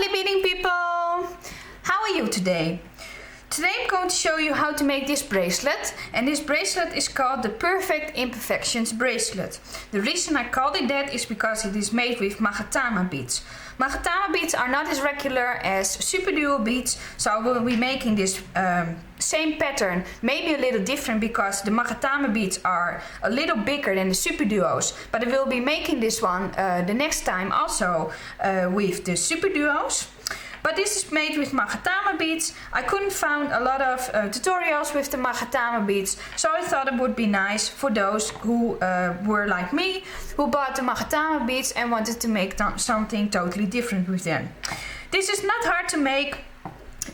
lovely beading people! How are you today? Today I'm going to show you how to make this bracelet, and this bracelet is called the Perfect Imperfections Bracelet. The reason I called it that is because it is made with magatama beads. Magatama beads are not as regular as superduo beads, so I will be making this same pattern, maybe a little different because the magatama beads are a little bigger than the superduos, but I will be making this one the next time also with the superduos. But this is made with magatama beads. I couldn't find a lot of tutorials with the magatama beads, so I thought it would be nice for those who were like me, who bought the magatama beads and wanted to make something totally different with them. This is not hard to make.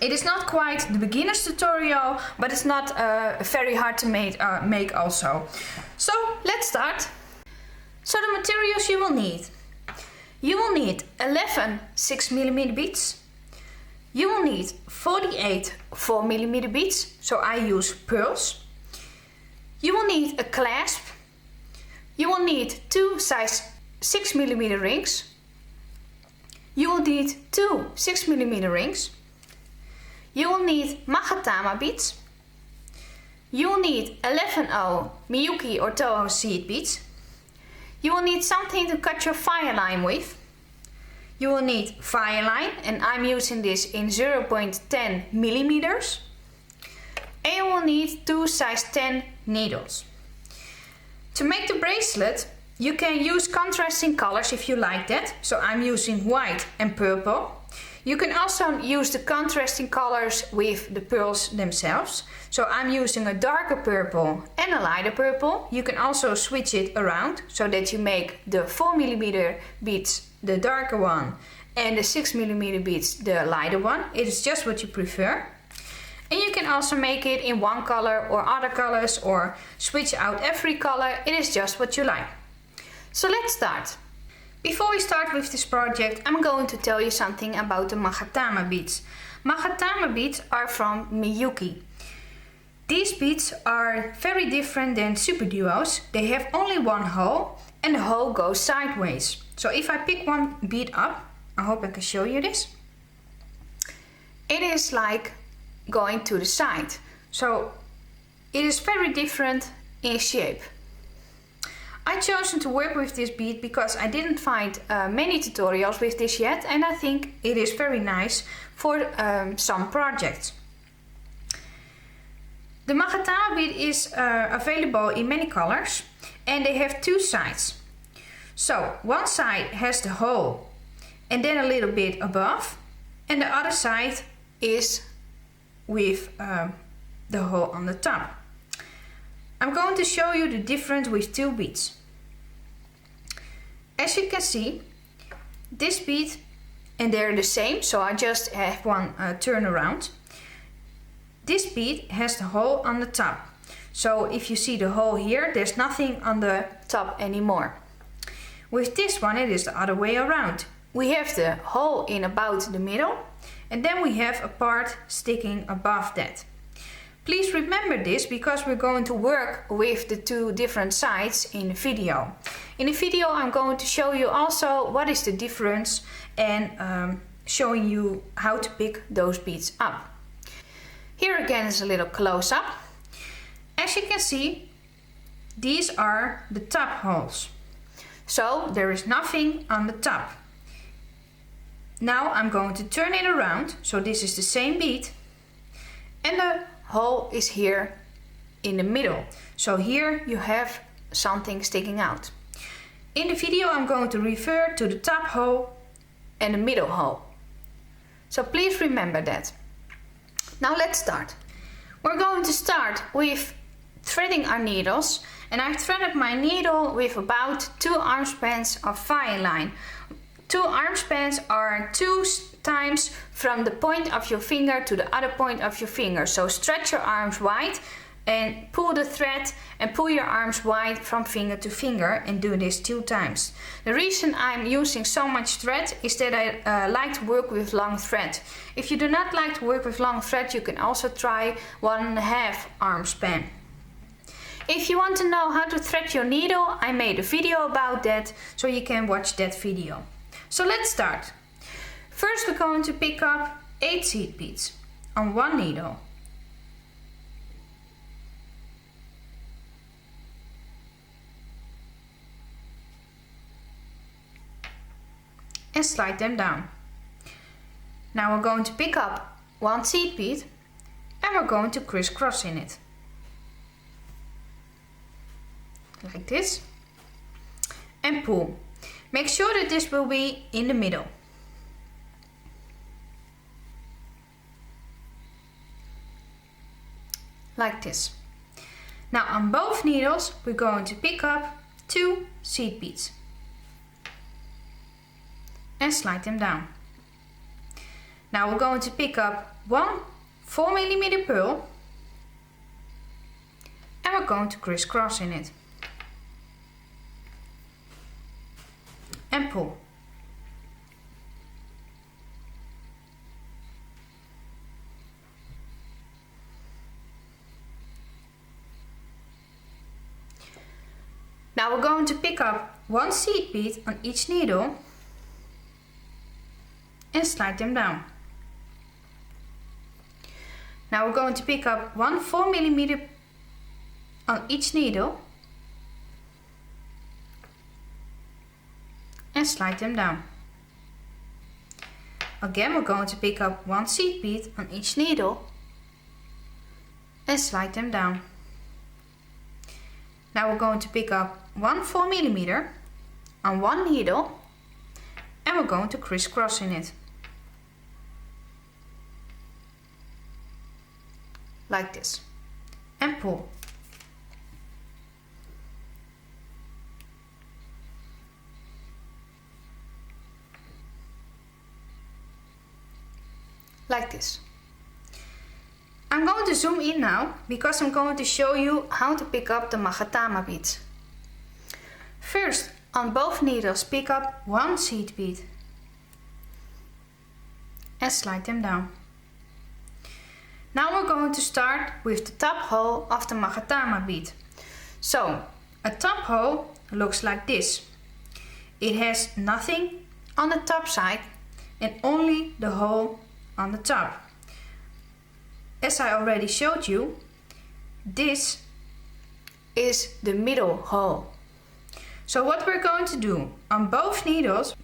It is not quite the beginner's tutorial, but it's not very hard to make also. So let's start. So the materials you will need. You will need 11 6mm beads. You will need 48 4mm beads, so I use pearls. You will need a clasp. You will need 2 size 6mm rings. You will need 2 6mm rings. You will need magatama beads. You will need 11/0 milky or Toho seed beads. You will need something to cut your fire line with. You will need fire line, and I'm using this in 0.10 millimeters. And you will need 2 size 10 needles. To make the bracelet, you can use contrasting colors if you like that. So I'm using white and purple. You can also use the contrasting colors with the pearls themselves. So I'm using a darker purple and a lighter purple. You can also switch it around so that you make the 4mm beads the darker one and the 6mm beads the lighter one. It is just what you prefer. And you can also make it in one color or other colors or switch out every color. It is just what you like. So let's start. Before we start with this project, I'm going to tell you something about the magatama beads. Magatama beads are from milky. These beads are very different than superduos. They have only one hole and the hole goes sideways. So if I pick one bead up, I hope I can show you this. It is like going to the side. So it is very different in shape. I chosen to work with this bead because I didn't find many tutorials with this yet, and I think it is very nice for some projects. The magatama bead is available in many colors and they have two sides. So one side has the hole and then a little bit above, and the other side is with the hole on the top. I'm going to show you the difference with two beads. As you can see, this bead, and they're the same, so I just have one turn around. This bead has the hole on the top. So if you see the hole here, there's nothing on the top anymore. With this one, it is the other way around. We have the hole in about the middle, and then we have a part sticking above that. Please remember this because we're going to work with the two different sides in the video. In the video I'm going to show you also what is the difference and showing you how to pick those beads up. Here again is a little close-up. As you can see, these are the top holes. So there is nothing on the top. Now I'm going to turn it around, so this is the same bead, and the hole is here in the middle. So here you have something sticking out. In the video I'm going to refer to the top hole and the middle hole. So please remember that. Now let's start. We're going to start with threading our needles, and I've threaded my needle with about 2 arm spans of fine line. 2 arm spans are 2 times from the point of your finger to the other point of your finger. So stretch your arms wide and pull the thread and pull your arms wide from finger to finger, and do this 2 times. The reason I'm using so much thread is that I like to work with long thread. If you do not like to work with long thread, you can also try 1.5 arm span. If you want to know how to thread your needle, I made a video about that, so you can watch that video. So let's start. First we're going to pick up 8 seed beads on one needle. And slide them down. Now we're going to pick up 1 seed bead and we're going to crisscross in it. Like this. And pull. Make sure that this will be in the middle. Like this. Now on both needles we're going to pick up 2 seed beads. And slide them down. Now we're going to pick up 1 4mm pearl and we're going to crisscross in it and pull. Now we're going to pick up 1 seed bead on each needle and slide them down. Now we're going to pick up 1 4mm on each needle and slide them down. Again we're going to pick up 1 seed bead on each needle and slide them down. Now we're going to pick up 1 4mm on one needle and we're going to crisscross in it. Like this. And pull. Like this. I'm going to zoom in now because I'm going to show you how to pick up the magatama beads. First, on both needles pick up 1 seed bead and slide them down. Now we're going to start with the top hole of the magatama bead. So, a top hole looks like this. It has nothing on the top side and only the hole on the top. As I already showed you, this is the middle hole. So what we're going to do, on both needles,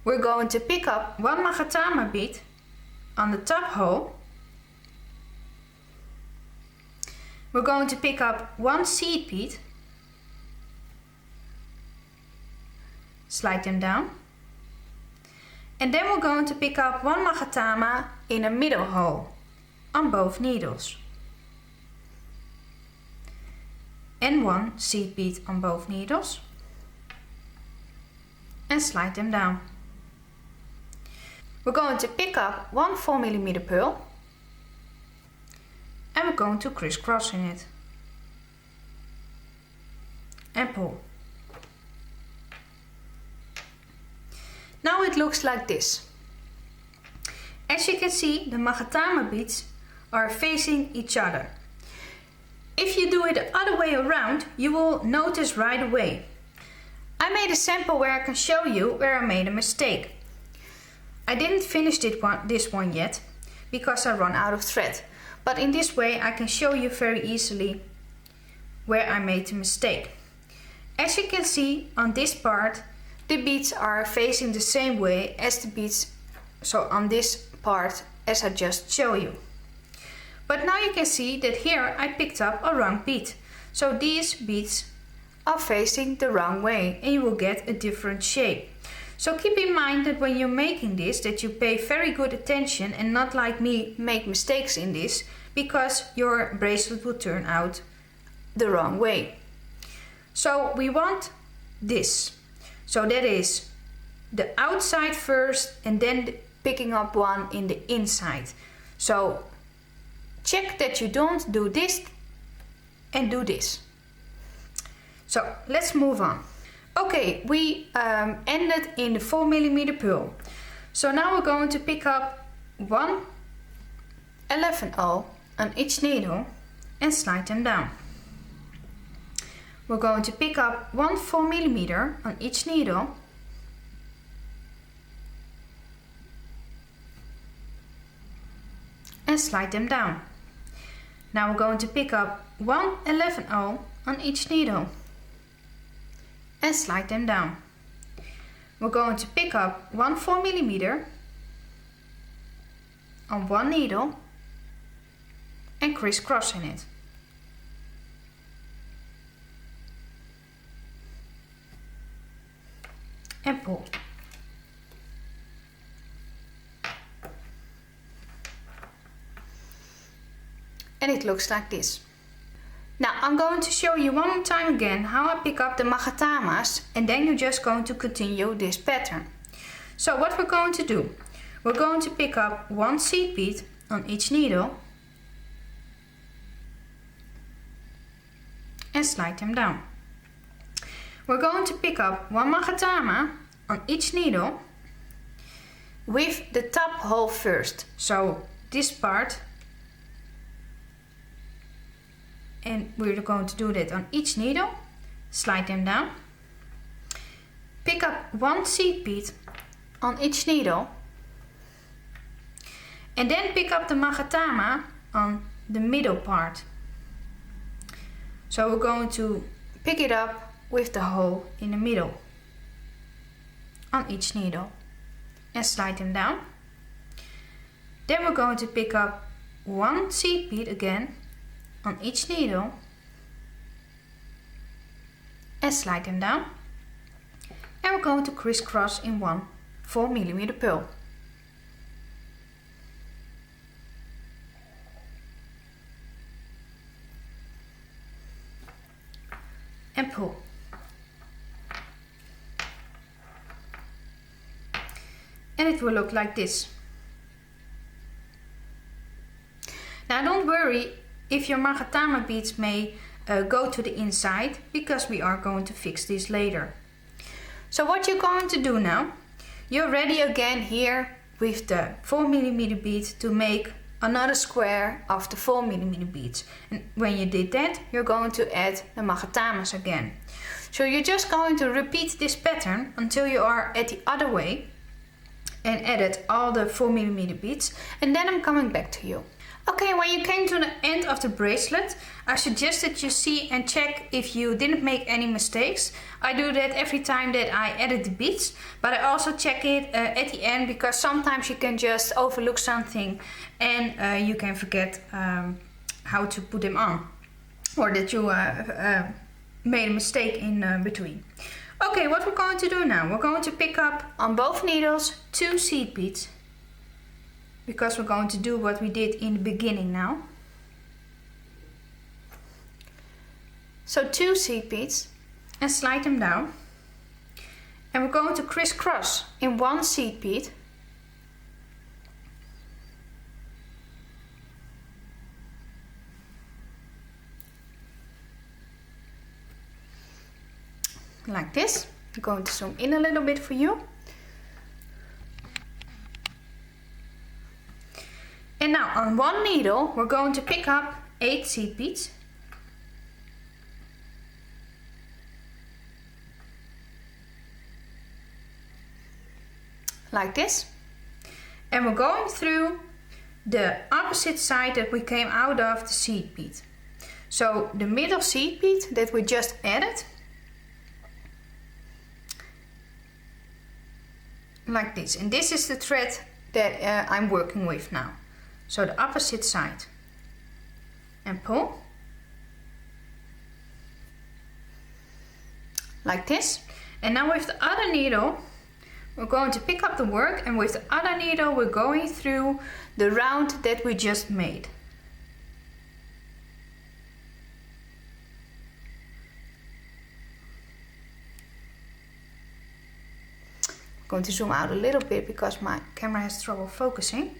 we're going to pick up 1 magatama bead on the top hole. We're going to pick up 1 seed bead, slide them down, and then we're going to pick up 1 magatama in a middle hole on both needles. And 1 seed bead on both needles and slide them down. We're going to pick up 1 4mm pearl and we're going to crisscross in it and pull. Now it looks like this. As you can see, the magatama beads are facing each other. If you do it the other way around, you will notice right away. I made a sample where I can show you where I made a mistake. I didn't finish this one yet because I ran out of thread. But in this way I can show you very easily where I made the mistake. As you can see on this part, the beads are facing the same way as the beads, so on this part as I just showed you. But now you can see that here I picked up a wrong bead. So these beads are facing the wrong way and you will get a different shape. So keep in mind that when you're making this, that you pay very good attention and not like me make mistakes in this, because your bracelet will turn out the wrong way. So we want this. So that is the outside first and then picking up one in the inside. So check that you don't do this and do this. So let's move on. Okay, we ended in the 4mm pearl. So now we're going to pick up 1 11/0 on each needle and slide them down. We're going to pick up 1 4mm on each needle and slide them down. Now we're going to pick up 1 11/0 on each needle and slide them down. We're going to pick up 1 4mm on one needle and crisscross in it. And pull. And it looks like this. Now I'm going to show you one more time again how I pick up the magatamas, and then you're just going to continue this pattern. So what we're going to do, we're going to pick up 1 seed bead on each needle and slide them down. We're going to pick up 1 magatama on each needle with the top hole first. So this part, and we're going to do that on each needle, slide them down, pick up 1 seed bead on each needle, and then pick up the magatama on the middle part. So we're going to pick it up with the hole in the middle on each needle and slide them down. Then we're going to pick up 1 seed bead again on each needle and slide them down, and we're going to crisscross in 1 4mm pearl. And pull. And it will look like this. Now don't worry if your magatama beads may go to the inside, because we are going to fix this later. So what you're going to do now, you're ready again here with the 4mm bead to make another square of the 4mm beads. And when you did that, you're going to add the magatamas again. So you're just going to repeat this pattern until you are at the other way and added all the 4mm beads, and then I'm coming back to you. Okay, when you came to the end of the bracelet, I suggest that you see and check if you didn't make any mistakes. I do that every time that I edit the beads, but I also check it at the end, because sometimes you can just overlook something and you can forget how to put them on, or that you made a mistake in between. Okay, what we're going to do now, we're going to pick up on both needles 2 seed beads, because we're going to do what we did in the beginning now. So 2 seed beads and slide them down, and we're going to crisscross in 1 seed bead, like this. I'm going to zoom in a little bit for you. And now on one needle we're going to pick up 8 seed beads, like this, and we're going through the opposite side that we came out of the seed bead. So the middle seed bead that we just added, like this, and this is the thread that I'm working with now. So the opposite side, and pull, like this. And now with the other needle we're going to pick up the work, and with the other needle we're going through the round that we just made. I'm going to zoom out a little bit because my camera has trouble focusing.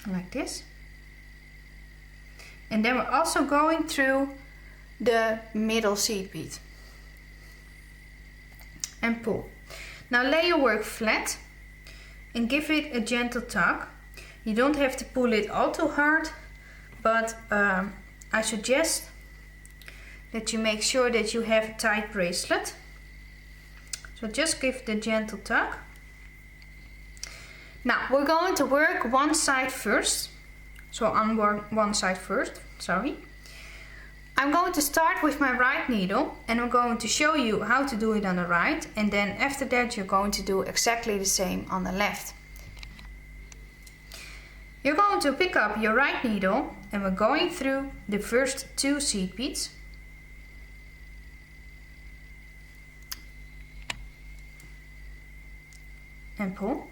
Like this. And then we're also going through the middle seed bead and pull. Now lay your work flat and give it a gentle tug. You don't have to pull it all too hard, but I suggest that you make sure that you have a tight bracelet. So just give the gentle tug Now we're going to work one side first. So on one side first, sorry. I'm going to start with my right needle and I'm going to show you how to do it on the right, and then after that you're going to do exactly the same on the left. You're going to pick up your right needle and we're going through the first 2 seed beads. And pull.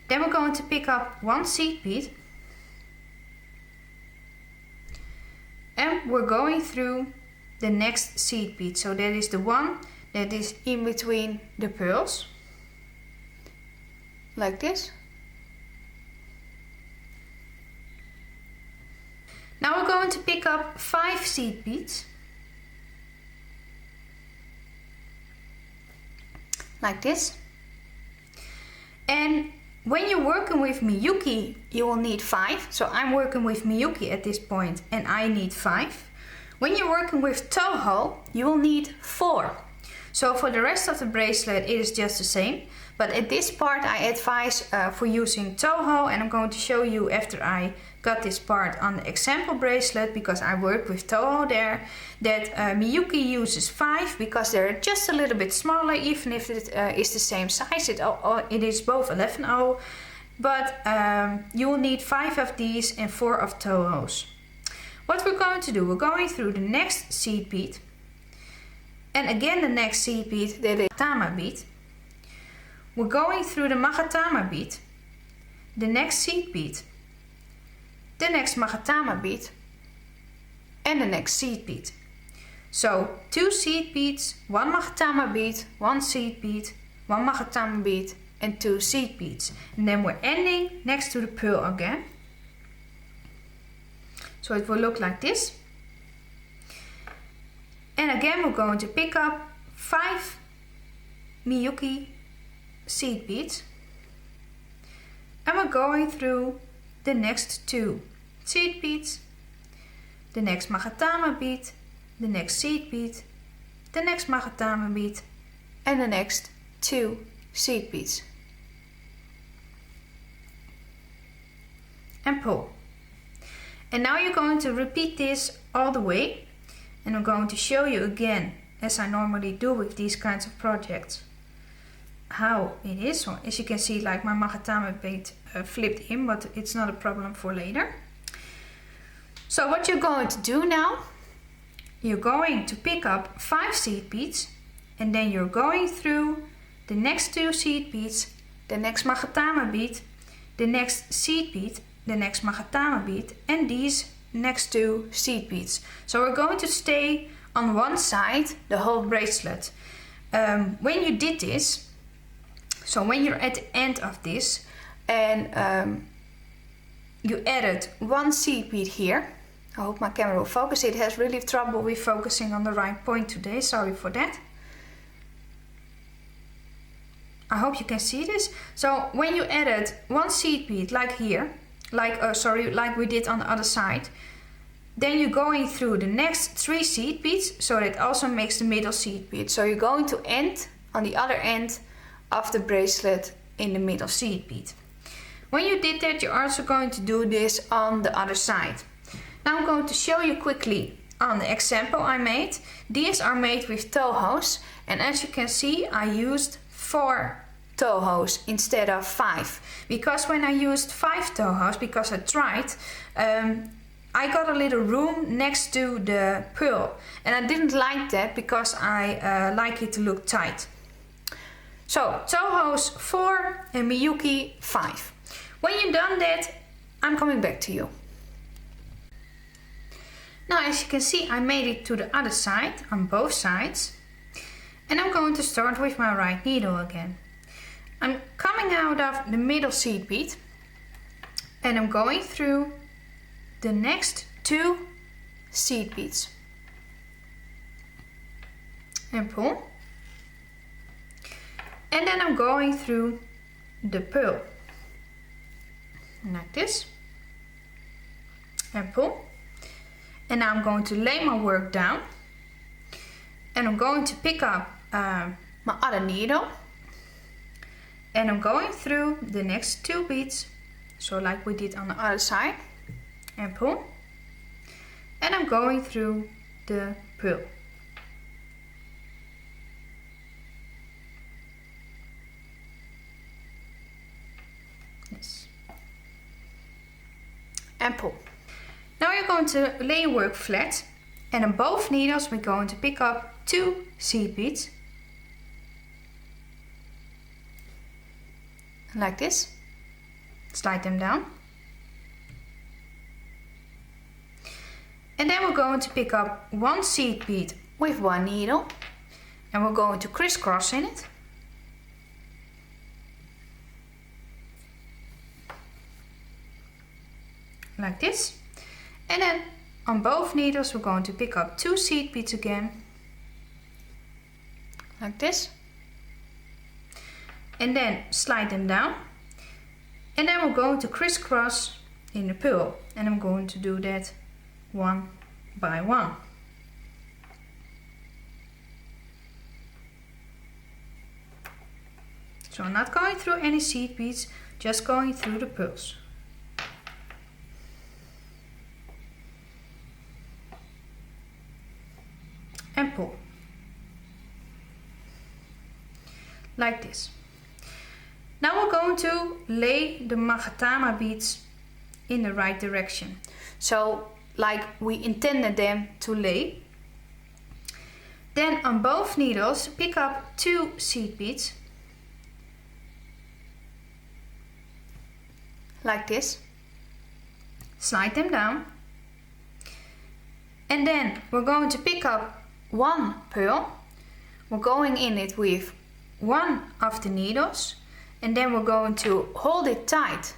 Then we're going to pick up 1 seed bead and we're going through the next seed bead. So that is the one that is in between the pearls, like this. Now we're going to pick up 5 seed beads, like this. And when you're working with milky, you will need 5. So I'm working with milky at this point and I need 5. When you're working with toho, you will need 4. So for the rest of the bracelet it is just the same. But at this part I advise for using toho, and I'm going to show you after I got this part on the example bracelet, because I work with toho there, that milky uses 5 because they're just a little bit smaller, even if it is the same size. It is both 11/0, but you will need 5 of these and 4 of tohos. What we're going to do, we're going through the next seed bead and again the next seed bead, the tama bead. We're going through the magatama bead, the next seed bead, the next magatama bead and the next seed bead. So 2 seed beads, 1 magatama bead, 1 seed bead, 1 magatama bead and 2 seed beads. And then we're ending next to the pearl again. So it will look like this. And again we're going to pick up 5 milky seed beads and we're going through the next 2 seed beads, the next magatama bead, the next seed bead, the next magatama bead and the next 2 seed beads. And pull. And now you're going to repeat this all the way, and I'm going to show you again, as I normally do with these kinds of projects, how it is. So as you can see, like my magatama bead flipped in, but it's not a problem for later. So what you're going to do now, you're going to pick up 5 seed beads and then you're going through the next 2 seed beads, the next magatama bead, the next seed bead, the next magatama bead and these next 2 seed beads. So we're going to stay on one side the whole bracelet. When you did this, so when you're at the end of this and you added 1 seed bead here, I hope my camera will focus. It has really trouble with focusing on the right point today, sorry for that. I hope you can see this. So when you added 1 seed bead like here, like we did on the other side, then you're going through the next 3 seed beads, so that also makes the middle seed bead. So you're going to end on the other end of the bracelet in the middle seed bead. When you did that, you're also going to do this on the other side. Now I'm going to show you quickly on the example I made. These are made with tohos, and as you can see I used 4 tohos instead of 5, because when I used 5 tohos, because I tried, I got a little room next to the pearl and I didn't like that because I like it to look tight. So tohos 4 and milky 5. When you've done that, I'm coming back to you. Now as you can see, I made it to the other side on both sides, and I'm going to start with my right needle again. I'm coming out of the middle seed bead and I'm going through the next 2 seed beads and pull, and then I'm going through the pearl like this and pull, and now I'm going to lay my work down and I'm going to pick up my other needle and I'm going through the next 2 beads, so like we did on the other side, and pull, and I'm going through the pearl. Yes. And pull. Now you're going to lay your work flat, and on both needles we're going to pick up 2 seed beads, like this. Slide them down, and then we're going to pick up 1 seed bead with 1 needle, and we're going to crisscross in it, like this. And then on both needles we're going to pick up 2 seed beads again, like this, and then slide them down, and then we're going to crisscross in the pearl, and I'm going to do that one by one. So I'm not going through any seed beads, just going through the pearls. And pull, like this. Now we're going to lay the magatama beads in the right direction, so like we intended them to lay. Then on both needles pick up 2 seed beads, like this. Slide them down, and then we're going to pick up 1 pearl. We're going in it with 1 of the needles, and then we're going to hold it tight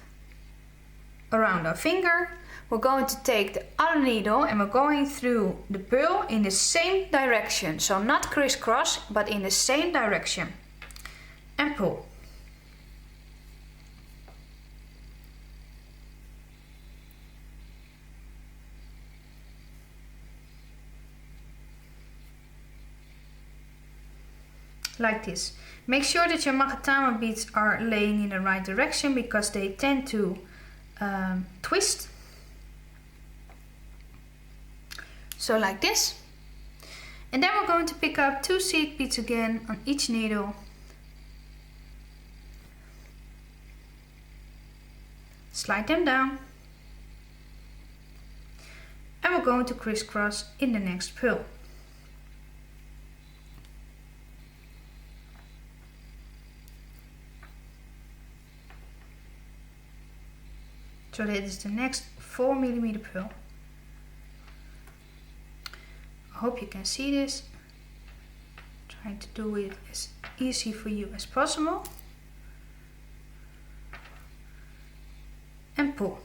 around our finger. We're going to take the other needle and we're going through the pearl in the same direction, so not crisscross but in the same direction, and pull. Like this. Make sure that your magatama beads are laying in the right direction, because they tend to twist. So like this. And then we're going to pick up 2 seed beads again on each needle. Slide them down. And we're going to crisscross in the next pearl. So that is the next 4mm pearl. I hope you can see this. Trying to do it as easy for you as possible. And pull.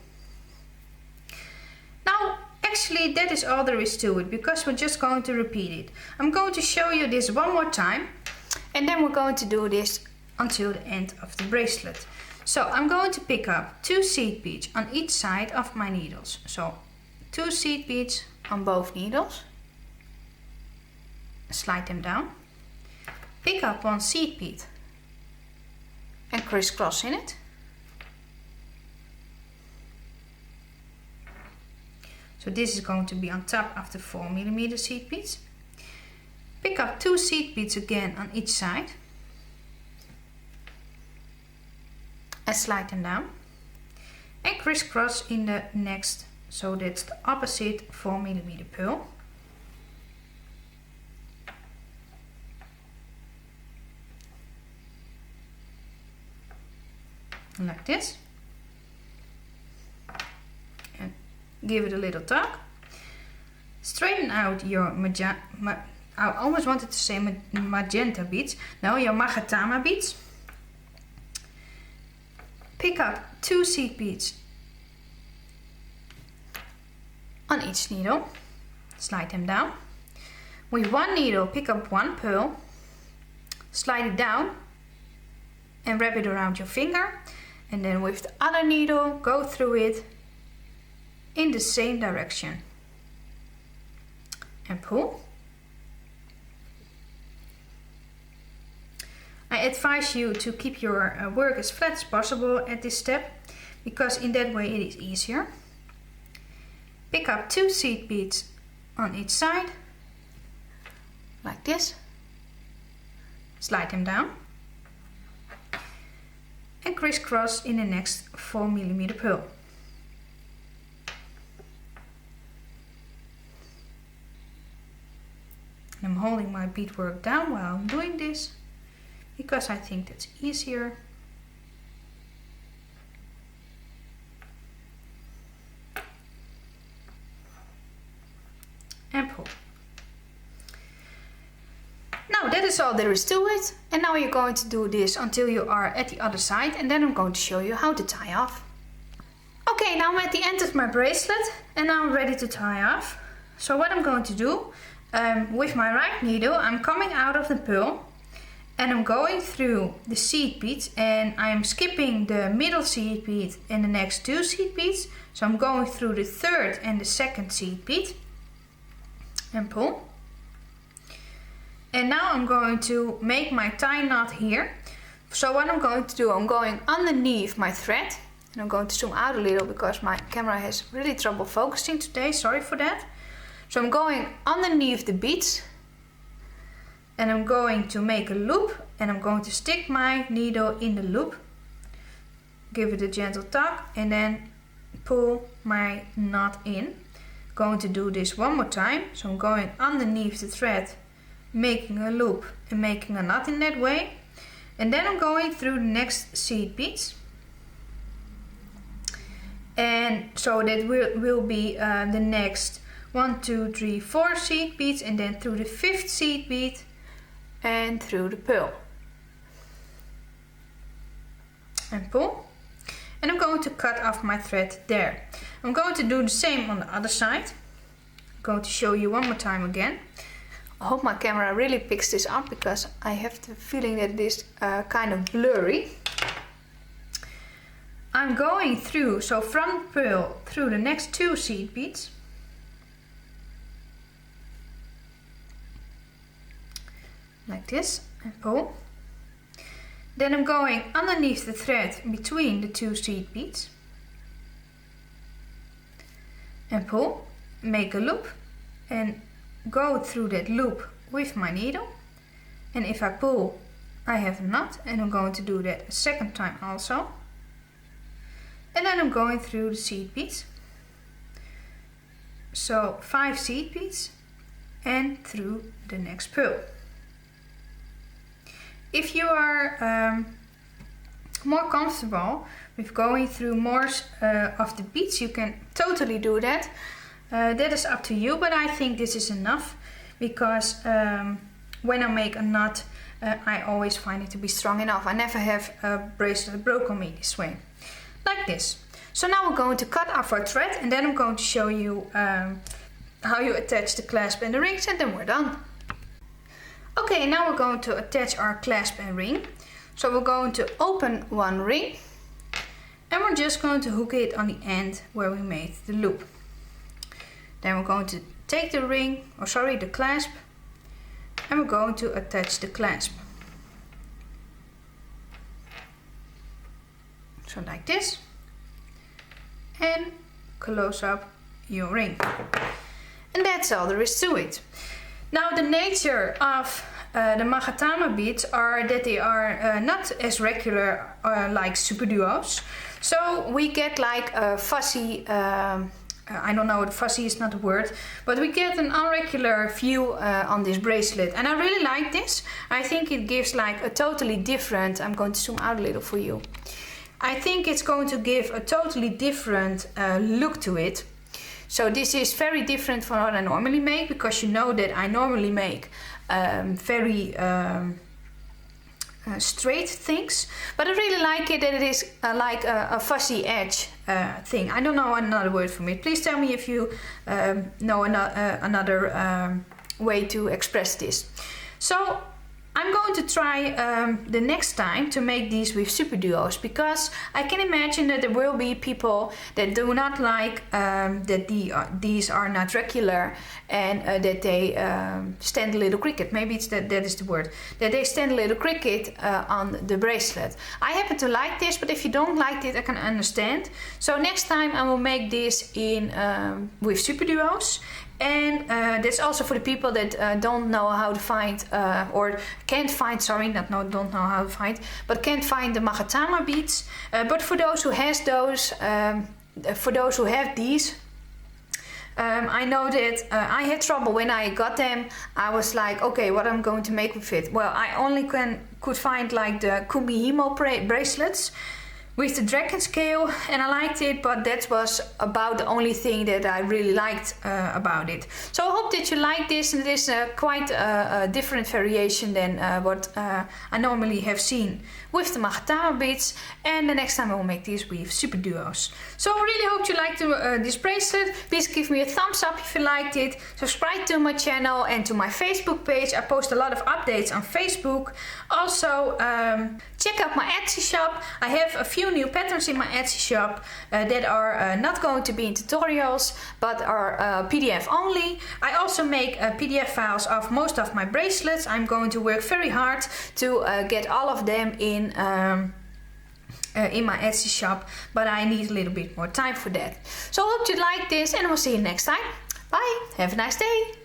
Now actually that is all there is to it, because we're just going to repeat it. I'm going to show you this one more time, and then we're going to do this until the end of the bracelet. So I'm going to pick up 2 seed beads on each side of my needles. So 2 seed beads on both needles. Slide them down. Pick up 1 seed bead and crisscross in it. So this is going to be on top of the 4mm seed beads. Pick up 2 seed beads again on each side. And slide them down. And crisscross in the next, so that's the opposite 4mm pearl. Like this. And give it a little tug. Straighten out your I almost wanted to say magenta beads. No, your magatama beads. Pick up 2 seed beads on each needle. Slide them down. With 1 needle, pick up 1 pearl. Slide it down and wrap it around your finger. And then with the other needle, go through it in the same direction. And pull. I advise you to keep your work as flat as possible at this step, because in that way it is easier. Pick up 2 seed beads on each side, like this. Slide them down and crisscross in the next 4mm pearl. I'm holding my beadwork down while I'm doing this, because I think that's easier. And pull. Now that is all there is to it, and now you're going to do this until you are at the other side, and then I'm going to show you how to tie off. Okay, now I'm at the end of my bracelet and now I'm ready to tie off. So what I'm going to do, with my right needle, I'm coming out of the pearl and I'm going through the seed beads, and I'm skipping the middle seed bead and the next 2 seed beads. So I'm going through the 3rd and the 2nd seed bead and pull. And now I'm going to make my tie knot here. So what I'm going to do, I'm going underneath my thread, and I'm going to zoom out a little because my camera has really trouble focusing today, sorry for that. So I'm going underneath the beads and I'm going to make a loop, and I'm going to stick my needle in the loop, give it a gentle tug and then pull my knot in. Going to do this one more time. So I'm going underneath the thread, making a loop and making a knot in that way, and then I'm going through the next seed beads, and so that will be the next 1, 2, 3, 4 seed beads, and then through the 5th seed bead and through the pearl and pull. And I'm going to cut off my thread there. I'm going to do the same on the other side. I'm going to show you one more time again. I hope my camera really picks this up, because I have the feeling that it is kind of blurry. I'm going through, so from the pearl through the next 2 seed beads, like this, and pull. Then I'm going underneath the thread between the 2 seed beads and pull, make a loop and go through that loop with my needle, and if I pull I have a knot, and I'm going to do that a second time also, and then I'm going through the seed beads, so 5 seed beads and through the next pearl. If you are more comfortable with going through more of the beads, you can totally do that. That is up to you, but I think this is enough, because when I make a knot, I always find it to be strong enough. I never have a bracelet broke on me this way, like this. So now we're going to cut off our thread, and then I'm going to show you how you attach the clasp and the rings, and then we're done. Okay, now we're going to attach our clasp and ring. So we're going to open one ring, and we're just going to hook it on the end where we made the loop. Then we're going to take the ring, or sorry, the clasp, and we're going to attach the clasp. So like this, and close up your ring. And that's all there is to it. Now the nature of the magatama beads are that they are not as regular like superduos. So we get like a fuzzy, I don't know, fuzzy is not a word, but we get an irregular view on this bracelet. And I really like this. I think it gives like a totally different, I'm going to zoom out a little for you. I think it's going to give a totally different look to it. So this is very different from what I normally make, because you know that I normally make very straight things, but I really like it that it is like a fuzzy edge thing. I don't know another word for it. Please tell me if you know another way to express this. So I'm going to try the next time to make these with superduos, because I can imagine that there will be people that do not like that these are not regular, and that they stand a little crooked. Maybe it's that is the word. That they stand a little crooked on the bracelet. I happen to like this, but if you don't like it, I can understand. So next time I will make this in with superduos. And that's also for the people that don't know how to find, or can't find, sorry, don't know how to find, but can't find the magatama beads. But for those who has those, for those who have these, I know that I had trouble when I got them. I was like, okay, what I'm going to make with it? Well, I only could find like the kumihimo bracelets with the dragon scale, and I liked it, but that was about the only thing that I really liked about it. So I hope that you like this, and it is quite a different variation than what I normally have seen with the magatama beads. And the next time I will make these with superduos. So I really hope you liked this bracelet. Please give me a thumbs up if you liked it. Subscribe to my channel and to my Facebook page. I post a lot of updates on Facebook. Also, check out my Etsy shop. I have a few new patterns in my Etsy shop that are not going to be in tutorials, but are PDF only. I also make PDF files of most of my bracelets. I'm going to work very hard to get all of them in my Etsy shop, but I need a little bit more time for that. So I hope you like this, and I will see you next time. Bye, have a nice day.